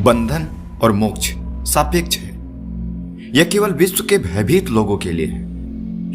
बंधन और मोक्ष सापेक्ष है। यह केवल विश्व के भयभीत लोगों के लिए है।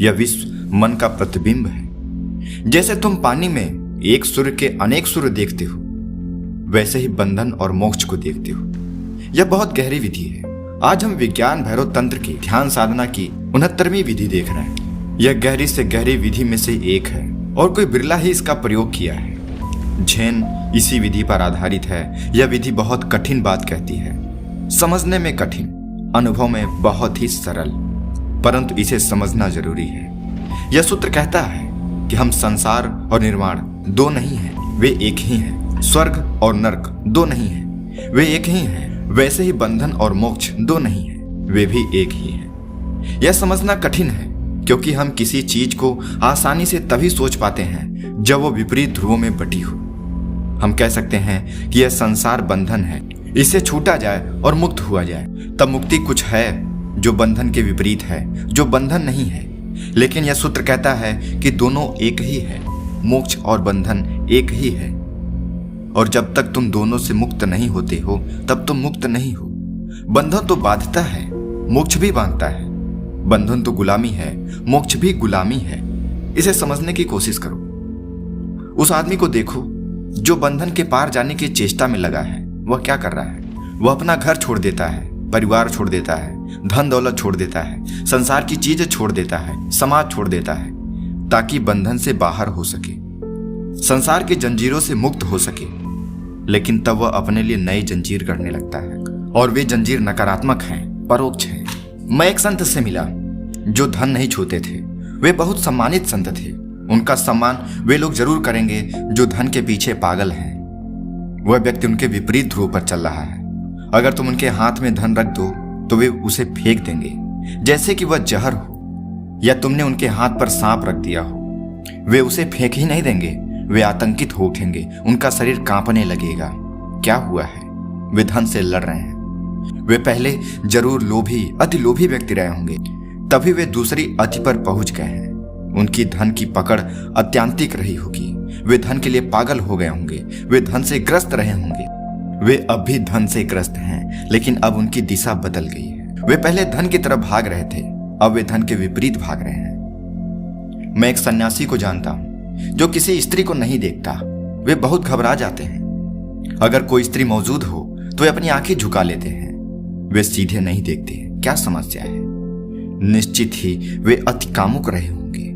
यह विश्व मन का प्रतिबिंब है। जैसे तुम पानी में एक सूर्य के अनेक सूर्य देखते हो, वैसे ही बंधन और मोक्ष को देखते हो। यह बहुत गहरी विधि है। आज हम विज्ञान भैरव तंत्र की ध्यान साधना की 69वीं विधि देख रहे हैं। यह गहरी से गहरी विधि में से एक है और कोई बिरला ही इसका प्रयोग किया है। झेन इसी विधि पर आधारित है। यह विधि बहुत कठिन बात कहती है, समझने में कठिन, अनुभव में बहुत ही सरल, परंतु इसे समझना जरूरी है। यह सूत्र कहता है कि हम संसार और निर्वाण दो नहीं हैं, वे एक ही हैं। स्वर्ग और नरक दो नहीं हैं, वे एक ही हैं। वैसे ही बंधन और मोक्ष दो नहीं हैं, वे भी एक ही हैं। यह समझना कठिन है क्योंकि हम किसी चीज को आसानी से तभी सोच पाते हैं जब वो विपरीत ध्रुवों में बटी हो। हम कह सकते हैं कि यह संसार बंधन है, इससे छूटा जाए और मुक्त हुआ जाए, तब मुक्ति कुछ है जो बंधन के विपरीत है, जो बंधन नहीं है। लेकिन यह सूत्र कहता है कि दोनों एक ही है, मोक्ष और बंधन एक ही है। और जब तक तुम दोनों से मुक्त नहीं होते हो तब तुम मुक्त नहीं हो। बंधन तो बांधता है, मोक्ष भी बांधता है। बंधन तो गुलामी है, मोक्ष भी गुलामी है। इसे समझने की कोशिश करो। उस आदमी को देखो जो बंधन के पार जाने की चेष्टा में लगा है। वह क्या कर रहा है? वह अपना घर छोड़ देता है, परिवार छोड़ देता है, धन दौलत छोड़ देता है, संसार की चीजें छोड़ देता है, समाज छोड़ देता है, ताकि बंधन से बाहर हो सके, संसार की जंजीरों से मुक्त हो सके। लेकिन तब वह अपने लिए नई जंजीर गढ़ने लगता है, और वे जंजीर नकारात्मक हैं, परोक्ष हैं। मैं एक संत से मिला जो धन नहीं छूते थे। वे बहुत सम्मानित संत थे। उनका सम्मान वे लोग जरूर करेंगे जो धन के पीछे पागल हैं। वह व्यक्ति उनके विपरीत ध्रुव पर चल रहा है। अगर तुम उनके हाथ में धन रख दो तो वे उसे फेंक देंगे जैसे कि वह जहर हो, या तुमने उनके हाथ पर सांप रख दिया हो। वे उसे फेंक ही नहीं देंगे, वे आतंकित हो उठेंगे, उनका शरीर कांपने लगेगा। क्या हुआ है? वे धन से लड़ रहे हैं। वे पहले जरूर लोभी, अति लोभी व्यक्ति रहे होंगे, तभी वे दूसरी अति पर पहुंच गए हैं। उनकी धन की पकड़ अत्यांतिक रही होगी। वे धन के लिए पागल हो गए होंगे, वे धन से ग्रस्त रहे होंगे। वे अब भी धन से ग्रस्त हैं, लेकिन अब उनकी दिशा बदल गई है। वे पहले धन की तरफ भाग रहे थे, अब वे धन के विपरीत भाग रहे हैं। मैं एक सन्यासी को जानता हूं जो किसी स्त्री को नहीं देखता। वे बहुत घबरा जाते हैं। अगर कोई स्त्री मौजूद हो तो वे अपनी आंखें झुका लेते हैं। वे सीधे नहीं देखते। क्या समस्या है? निश्चित ही वे अति कामुक रहे होंगे,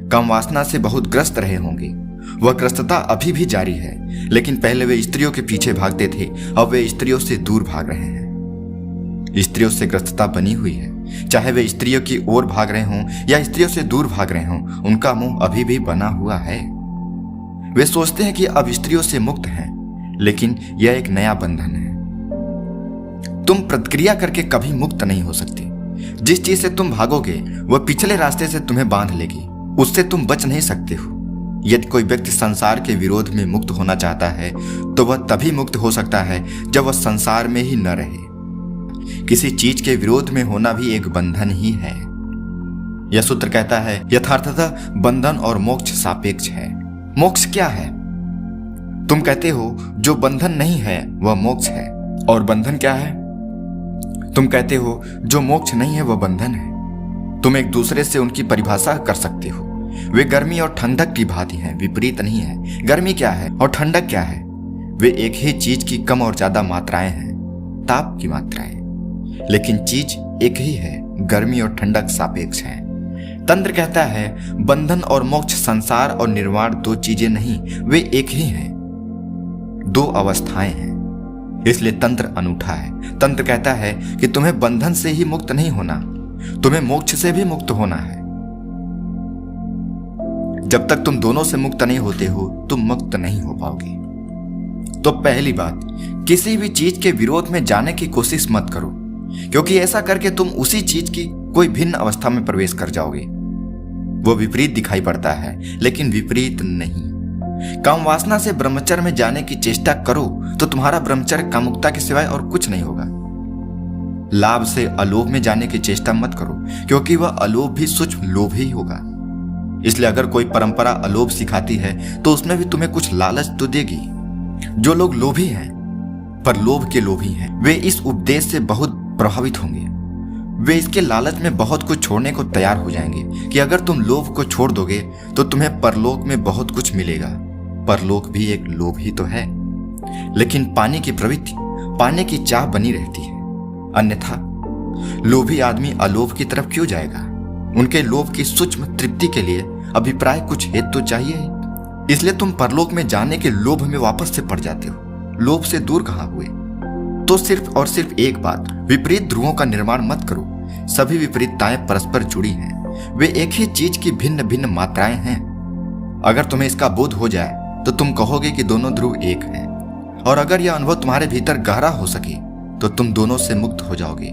काम वासना से बहुत ग्रस्त रहे होंगे। वह ग्रस्तता अभी भी जारी है, लेकिन पहले वे स्त्रियों के पीछे भागते थे, अब वे स्त्रियों से दूर भाग रहे हैं। स्त्रियों से ग्रस्तता बनी हुई है। चाहे वे स्त्रियों की ओर भाग रहे हों या स्त्रियों से दूर भाग रहे हों, उनका मुंह अभी भी बना हुआ है। वे सोचते हैं कि अब स्त्रियों से मुक्त हैं, लेकिन यह एक नया बंधन है। तुम प्रतिक्रिया करके कभी मुक्त नहीं हो सकते। जिस चीज से तुम भागोगे वह पिछले रास्ते से तुम्हें बांध लेगी, उससे तुम बच नहीं सकते हो। यदि कोई व्यक्ति संसार के विरोध में मुक्त होना चाहता है तो वह तभी मुक्त हो सकता है जब वह संसार में ही न रहे। किसी चीज के विरोध में होना भी एक बंधन ही है। यह सूत्र कहता है यथार्थतः बंधन और मोक्ष सापेक्ष है। मोक्ष क्या है? तुम कहते हो जो बंधन नहीं है वह मोक्ष है, और बंधन क्या है? तुम कहते हो जो मोक्ष नहीं है वह बंधन है। तुम एक दूसरे से उनकी परिभाषा कर सकते हो। वे गर्मी और ठंडक की भांति हैं, विपरीत नहीं है। गर्मी क्या है और ठंडक क्या है? वे एक ही चीज की कम और ज्यादा मात्राएं हैं, ताप की मात्राएं, लेकिन चीज एक ही है। गर्मी और ठंडक सापेक्ष हैं। तंत्र कहता है बंधन और मोक्ष, संसार और निर्वाण दो चीजें नहीं, वे एक ही हैं, दो अवस्थाएं हैं। इसलिए तंत्र अनूठा है। तंत्र कहता है कि तुम्हें बंधन से ही मुक्त नहीं होना, तुम्हें मोक्ष से भी मुक्त होना है। जब तक तुम दोनों से मुक्त नहीं होते हो तुम मुक्त नहीं हो पाओगे। तो पहली बात, किसी भी चीज के विरोध में जाने की कोशिश मत करो, क्योंकि ऐसा करके तुम उसी चीज की कोई भिन्न अवस्था में प्रवेश कर जाओगे। वो विपरीत दिखाई पड़ता है, लेकिन विपरीत नहीं। काम वासना से ब्रह्मचर्य में जाने की चेष्टा करो तो तुम्हारा ब्रह्मचर्य कामुकता के सिवाय और कुछ नहीं होगा। लाभ से अलोभ में जाने की चेष्टा मत करो, क्योंकि वह अलोभ भी सूक्ष्म लोभ ही होगा। इसलिए अगर कोई परंपरा अलोभ सिखाती है तो उसमें भी तुम्हें कुछ लालच तो देगी। जो लोग लोभी हैं पर लोभ के लोभी हैं। वे इस उपदेश से बहुत प्रभावित होंगे। वे इसके लालच में बहुत कुछ छोड़ने को तैयार हो जाएंगे कि अगर तुम लोभ को छोड़ दोगे तो तुम्हें परलोक में बहुत कुछ मिलेगा। परलोक भी एक लोभ ही तो है, लेकिन पाने की प्रवृत्ति, पाने की चाह बनी रहती है। अन्यथा लोभी आदमी अलोभ की तरफ क्यों जाएगा? उनके लोभ की सूक्ष्म तृप्ति के लिए अभिप्राय कुछ हेतु तो चाहिए, इसलिए तुम परलोक में जाने के लोभ में वापस से पड़ जाते हो। लोभ से दूर कहाँ हुए? तो सिर्फ और सिर्फ एक बात, विपरीत ध्रुवों का निर्माण मत करो। सभी विपरीतताएं परस्पर जुड़ी हैं, वे एक ही चीज की भिन्न भिन्न मात्राएं हैं। अगर तुम्हें इसका बोध हो जाए तो तुम कहोगे कि दोनों ध्रुव एक हैं, और अगर यह अनुभव तुम्हारे भीतर गहरा हो सके तो तुम दोनों से मुक्त हो जाओगे।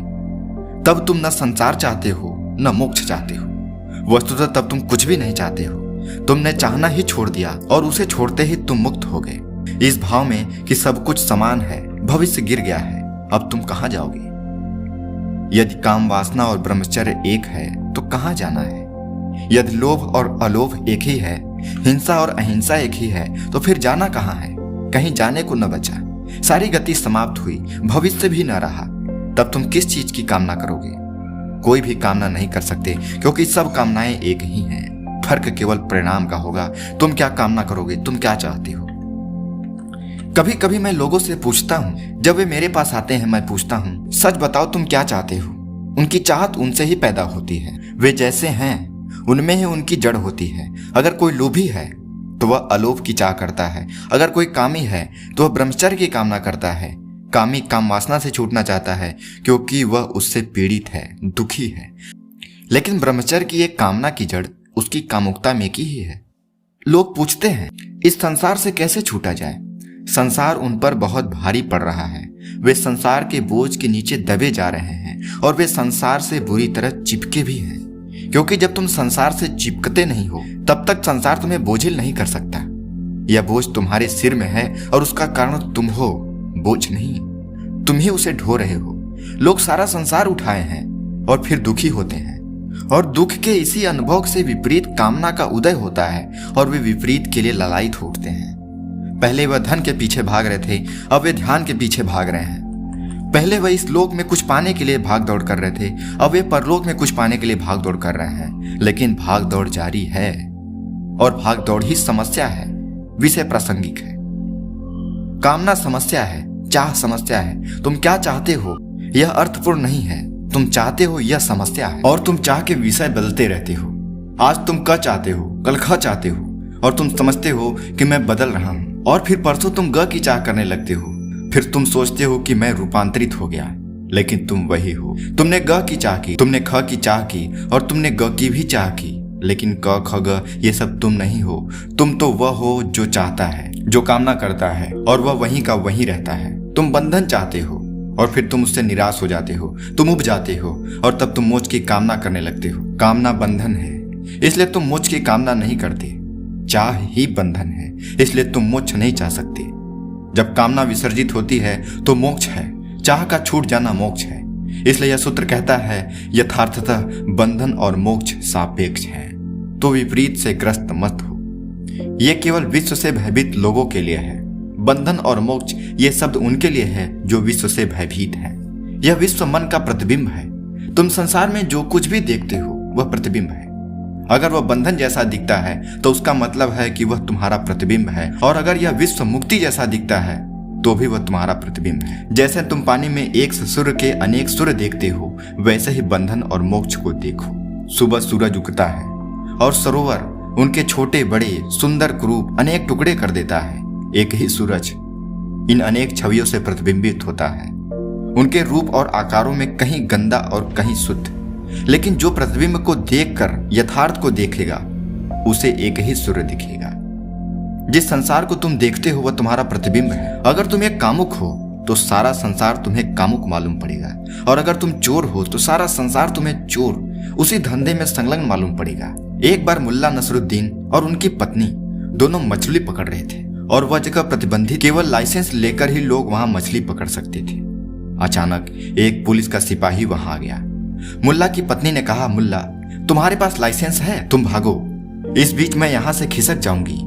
तब तुम न संसार चाहते हो न मोक्ष चाहते हो। वस्तुतः तब तुम कुछ भी नहीं चाहते हो। तुमने चाहना ही छोड़ दिया और उसे छोड़ते ही तुम मुक्त हो गए। इस भाव में कि सब कुछ समान है, भविष्य गिर गया है, अब तुम कहां जाओगे? यदि काम वासना और ब्रह्मचर्य एक है तो कहां जाना है? यदि लोभ और अलोभ एक ही है, हिंसा और अहिंसा एक ही है, तो फिर जाना कहां है? कहीं जाने को न बचा, सारी गति समाप्त हुई, भविष्य भी न रहा। तब तुम किस चीज की कामना करोगे? कोई भी कामना नहीं कर सकते, क्योंकि सब कामनाएं एक ही हैं। फर्क केवल परिणाम का होगा। तुम क्या कामना करोगे? तुम क्या चाहते हो? कभी कभी मैं लोगों से पूछता हूँ, जब वे मेरे पास आते हैं मैं पूछता हूँ, सच बताओ तुम क्या चाहते हो? उनकी चाहत उनसे ही पैदा होती है। वे जैसे हैं उनमें ही उनकी जड़ होती है। अगर कोई लोभी है तो वह अलोभ की चाह करता है। अगर कोई कामी है तो वह ब्रह्मचर्य की कामना करता है। कामी काम वासना से छूटना चाहता है क्योंकि वह उससे पीड़ित है, दुखी है। लेकिन ब्रह्मचर्य की एक कामना की जड़ उसकी कामुकता में की ही है। लोग पूछते हैं, इस संसार से कैसे छूटा जाए? संसार उन पर बहुत भारी पड़ रहा है। वे संसार के बोझ के नीचे दबे जा रहे हैं और वे संसार से बुरी तरह चिपके भी हैं, क्योंकि जब तुम संसार से चिपकते नहीं हो तब तक संसार तुम्हें बोझिल नहीं कर सकता। यह बोझ तुम्हारे सिर में है और उसका कारण तुम हो, बोझ नहीं। तुम ही उसे ढो रहे हो। लोग सारा संसार उठाए हैं और फिर दुखी होते हैं, और दुख के इसी अनुभव से विपरीत कामना का उदय होता है और वे विपरीत के लिए ललायित हो उठते हैं। पहले वह धन के पीछे भाग रहे थे, अब वे ध्यान के पीछे भाग रहे हैं। पहले वह इस लोक में कुछ पाने के लिए भाग दौड़ कर रहे थे, अब वे परलोक में कुछ पाने के लिए भाग दौड़ कर रहे हैं। लेकिन भाग दौड़ जारी है, और भाग दौड़ ही समस्या है, विषय प्रासंगिक है। कामना समस्या है, चाह समस्या है। तुम क्या चाहते हो यह अर्थपूर्ण नहीं है, तुम चाहते हो यह समस्या है। और तुम चाह के विषय बदलते रहते हो। आज तुम क चाहते हो, कल ख चाहते हो, और तुम समझते हो कि मैं बदल रहा हूं, और फिर परसों तुम ग की चाह करने लगते हो। फिर तुम सोचते हो कि मैं रूपांतरित हो गया, लेकिन तुम वही हो। तुमने ग की चाह की, तुमने ख की चाह की, और तुमने ग की भी चाह की, लेकिन क ख ग ये सब तुम नहीं हो। तुम तो वह हो जो चाहता है, जो कामना करता है, और वह वहीं का वहीं रहता है। तुम बंधन चाहते हो और फिर तुम उससे निराश हो जाते हो, तुम उब जाते हो, और तब तुम मोक्ष की कामना करने लगते हो। कामना बंधन है, इसलिए तुम मोक्ष की कामना नहीं करते। चाह ही बंधन है, इसलिए तुम मोक्ष नहीं चाह सकते। जब कामना विसर्जित होती है तो मोक्ष है, चाह का छूट जाना मोक्ष है। इसलिए यह सूत्र कहता है, यथार्थतः बंधन और मोक्ष सापेक्ष है, तो विपरीत से ग्रस्त मत हो। यह केवल विश्व से भयभीत लोगों के लिए है। बंधन और मोक्ष ये शब्द उनके लिए है जो विश्व से भयभीत है। यह विश्व मन का प्रतिबिंब है। तुम संसार में जो कुछ भी देखते हो वह प्रतिबिंब है। अगर वह बंधन जैसा दिखता है तो उसका मतलब है कि वह तुम्हारा प्रतिबिंब है, और अगर यह विश्व मुक्ति जैसा दिखता है तो भी वह तुम्हारा प्रतिबिंब है। जैसे तुम पानी में एक सूर्य के अनेक सूर्य देखते हो, वैसे ही बंधन और मोक्ष को देखो। सुबह सूरज उगता है और सरोवर उनके छोटे बड़े सुंदर रूप अनेक टुकड़े कर देता है। एक ही सूरज इन अनेक छवियों से प्रतिबिंबित होता है, उनके रूप और आकारों में कहीं गंदा और कहीं शुद्ध। लेकिन जो प्रतिबिंब को देखकर यथार्थ को देखेगा उसे एक ही सूर्य दिखेगा। जिस संसार को तुम देखते हो वह तुम्हारा प्रतिबिंब है। अगर तुम एक कामुक हो तो सारा संसार तुम्हें कामुक मालूम पड़ेगा, और अगर तुम चोर हो तो सारा संसार तुम्हें चोर, उसी धंधे में संलग्न मालूम पड़ेगा। एक बार मुल्ला नसरुद्दीन और उनकी पत्नी दोनों मछली पकड़ रहे थे, और वह जगह प्रतिबंधित, केवल लाइसेंस लेकर ही लोग वहां मछली पकड़ सकते थे। अचानक एक पुलिस का सिपाही वहां आ गया। मुल्ला की पत्नी ने कहा, मुल्ला तुम्हारे पास लाइसेंस है, तुम भागो, इस बीच मैं यहां से खिसक जाऊंगी।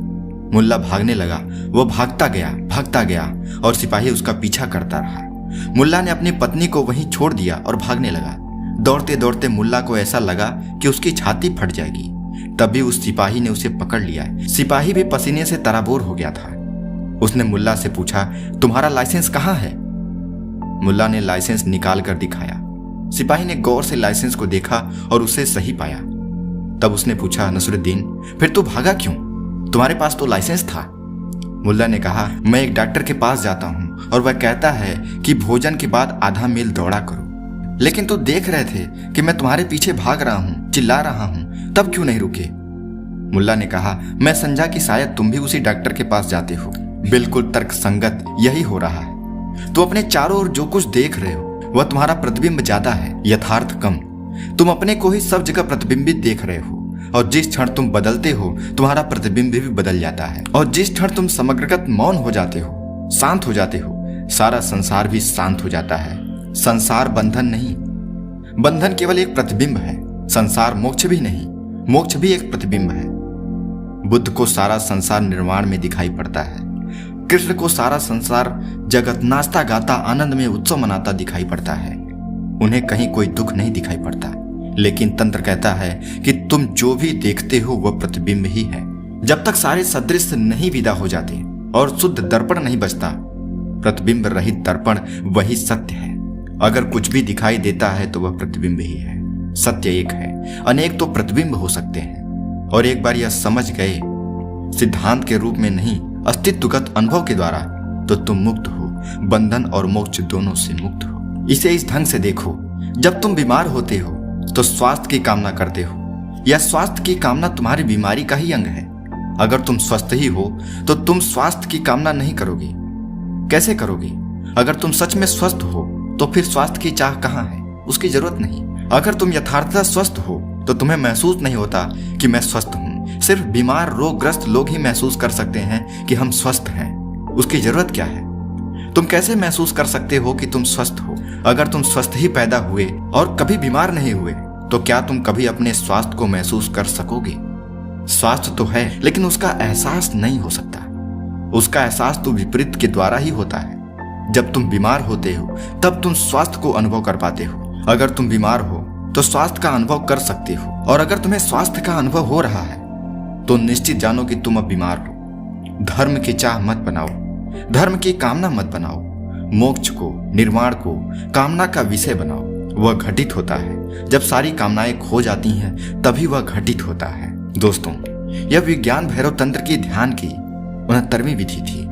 मुल्ला भागने लगा। वो भागता गया और सिपाही उसका पीछा करता रहा। मुल्ला ने अपनी पत्नी को वहीं छोड़ दिया और भागने लगा। दौड़ते दौड़ते मुल्ला को ऐसा लगा कि उसकी छाती फट जाएगी। तभी उस सिपाही ने उसे पकड़ लिया। सिपाही भी पसीने से तराबोर हो गया था। उसने मुल्ला से पूछा, तुम्हारा लाइसेंस कहाँ है? मुल्ला ने लाइसेंस निकाल कर दिखाया। सिपाही ने गौर से लाइसेंस को देखा और उसे सही पाया। तब उसने पूछा, नसरुद्दीन, फिर तू भागा क्यों? तुम्हारे पास तो लाइसेंस था। मुल्ला ने कहा, मैं एक डॉक्टर के पास जाता हूँ और वह कहता है कि भोजन के बाद आधा मील दौड़ा करो। लेकिन तो देख रहे थे कि मैं तुम्हारे पीछे भाग रहा हूँ, चिल्ला रहा हूँ, तब क्यों नहीं रुके? मुल्ला ने कहा, मैं समझा कि शायद तुम भी उसी डॉक्टर के पास जाते हो। बिल्कुल तर्कसंगत यही हो रहा है। तो अपने चारों ओर जो कुछ देख रहे हो वह तुम्हारा प्रतिबिंब ज्यादा है, यथार्थ कम। तुम अपने को ही सब जगह प्रतिबिंबित देख रहे हो और जिस क्षण तुम बदलते हो तुम्हारा प्रतिबिंब भी बदल जाता है। और जिस क्षण तुम समग्रगत मौन हो जाते हो, शांत हो जाते हो, सारा संसार भी शांत हो जाता है। संसार बंधन नहीं, बंधन केवल एक प्रतिबिंब है। संसार मोक्ष भी नहीं, मोक्ष भी एक प्रतिबिंब है। बुद्ध को सारा संसार निर्वाण में दिखाई पड़ता है। कृष्ण को सारा संसार जगत नाचता गाता आनंद में उत्सव मनाता दिखाई पड़ता है। उन्हें कहीं कोई दुख नहीं दिखाई पड़ता। लेकिन तंत्र कहता है कि तुम जो भी देखते हो वह प्रतिबिंब ही है। जब तक सारे सदृश नहीं विदा हो जाते और शुद्ध दर्पण नहीं बचता, प्रतिबिंब रहित दर्पण वही सत्य है। अगर कुछ भी दिखाई देता है तो वह प्रतिबिंब ही है। सत्य एक है, अनेक तो प्रतिबिंब हो सकते हैं। और एक बार यह समझ गए, सिद्धांत के रूप में नहीं, अस्तित्वगत अनुभव के द्वारा, तो तुम मुक्त हो, बंधन और मोक्ष दोनों से मुक्त हो। इसे इस ढंग से देखो, जब तुम बीमार होते हो तो स्वास्थ्य की कामना करते हो, या स्वास्थ्य की कामना तुम्हारी बीमारी का ही अंग है। अगर तुम स्वस्थ ही हो तो तुम स्वास्थ्य की कामना नहीं करोगे। कैसे करोगे? अगर तुम सच में स्वस्थ हो तो फिर स्वास्थ्य की चाह कहाँ है? उसकी जरूरत नहीं। अगर तुम यथार्थतः स्वस्थ हो तो तुम्हें महसूस नहीं होता कि मैं स्वस्थ हूँ। सिर्फ बीमार रोगग्रस्त लोग ही महसूस कर सकते हैं कि हम स्वस्थ हैं। उसकी जरूरत क्या है? तुम कैसे महसूस कर सकते हो कि तुम स्वस्थ हो? अगर तुम स्वस्थ ही पैदा हुए और कभी बीमार नहीं हुए तो क्या तुम कभी अपने स्वास्थ्य को महसूस कर सकोगे? स्वास्थ्य तो है लेकिन उसका एहसास नहीं हो सकता। उसका एहसास तो विपरीत के द्वारा ही होता है। जब तुम बीमार होते हो तब तुम स्वास्थ्य को अनुभव कर पाते हो। अगर तुम बीमार हो तो स्वास्थ्य का अनुभव कर सकते हो। और अगर तुम्हें स्वास्थ्य का अनुभव हो रहा है तो निश्चित जानो कि तुम अब बीमार हो। धर्म की चाह मत बनाओ, धर्म की कामना मत बनाओ। मोक्ष को, निर्वाण को कामना का विषय बनाओ। वह घटित होता है जब सारी कामनाएं खो जाती हैं, तभी वह घटित होता है। दोस्तों, यह विज्ञान भैरव तंत्र की ध्यान की 69वीं विधि थी।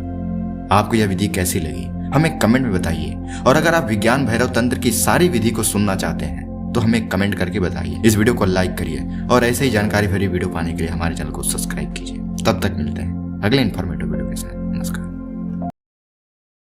आपको यह विधि कैसी लगी हमें कमेंट में बताइए। और अगर आप विज्ञान भैरव तंत्र की सारी विधि को सुनना चाहते हैं तो हमें कमेंट करके बताइए। इस वीडियो को लाइक करिए और ऐसे ही जानकारी भरी वीडियो पाने के लिए हमारे चैनल को सब्सक्राइब कीजिए। तब तक मिलते हैं अगले इन्फॉर्मेटिव वीडियो के साथ। नमस्कार।